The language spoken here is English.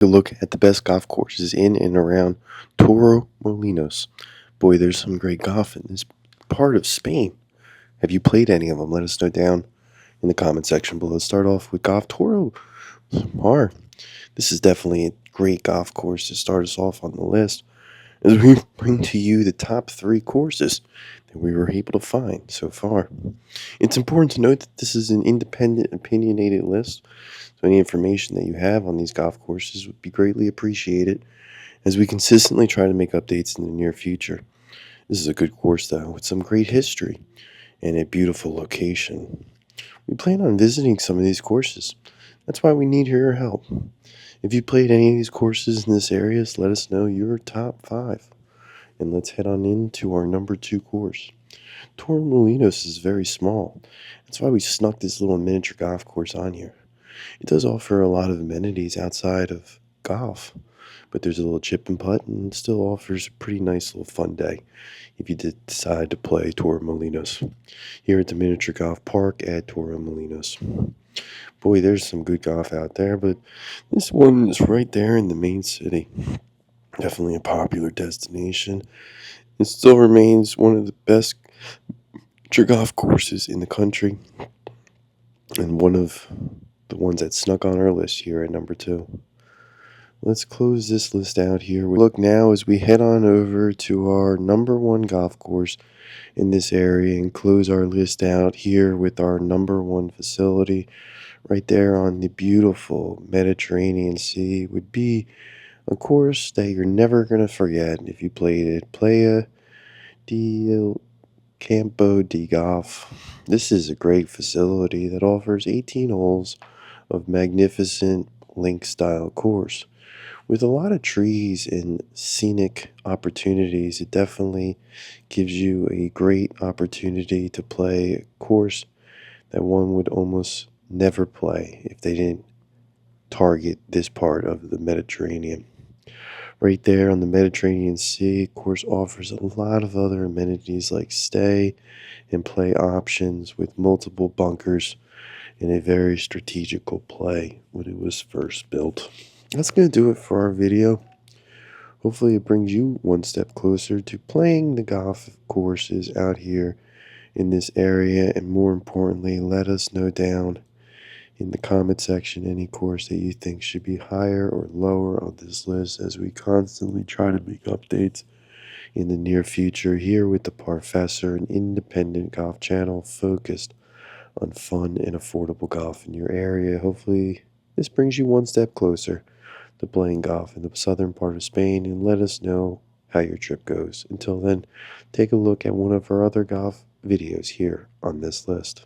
To look at the best golf courses in and around Torremolinos. Boy, there's some great golf in this part of Spain. Have you played any of them? Let us know down in the comment section below. Let's start off with Golf Toro Mar. This is definitely a great golf course to start us off on the list as we bring to you the top 3 courses that we were able to find so far. It's important to note that this is an independent, opinionated list, so any information that you have on these golf courses would be greatly appreciated as we consistently try to make updates in the near future. This is a good course, though, with some great history and a beautiful location. We plan on visiting some of these courses. That's why we need your help. If you played any of these courses in this area, let us know your top 5. And let's head on into our number 2 course. Torremolinos is very small. That's why we snuck this little miniature golf course on here. It does offer a lot of amenities outside of golf, but there's a little chip and putt, and it still offers a pretty nice little fun day if you did decide to play Torremolinos here at the Miniature Golf Park at Torremolinos. Boy, there's some good golf out there, but this one is right there in the main city. Definitely a popular destination. It still remains one of the best golf courses in the country, and one of the ones that snuck on our list here at number 2. Let's close this list out here. We look now as we head on over to our number 1 golf course in this area and close our list out here with our number 1 facility right there on the beautiful Mediterranean Sea. Would be a course that you're never going to forget if you played it. Playa del Campo de Golf. This is a great facility that offers 18 holes of magnificent link-style course. With a lot of trees and scenic opportunities, it definitely gives you a great opportunity to play a course that one would almost never play if they didn't target this part of the Mediterranean. Right there on the Mediterranean Sea, of course, offers a lot of other amenities like stay and play options with multiple bunkers and a very strategical play when it was first built. That's going to do it for our video. Hopefully it brings you one step closer to playing the golf courses out here in this area, and more importantly, let us know down in the comment section any course that you think should be higher or lower on this list, as we constantly try to make updates in the near future here with the Parfessor, an independent golf channel focused on fun and affordable golf in your area. Hopefully this brings you one step closer to playing golf in the southern part of Spain, and let us know how your trip goes. Until then, take a look at one of our other golf videos here on this list.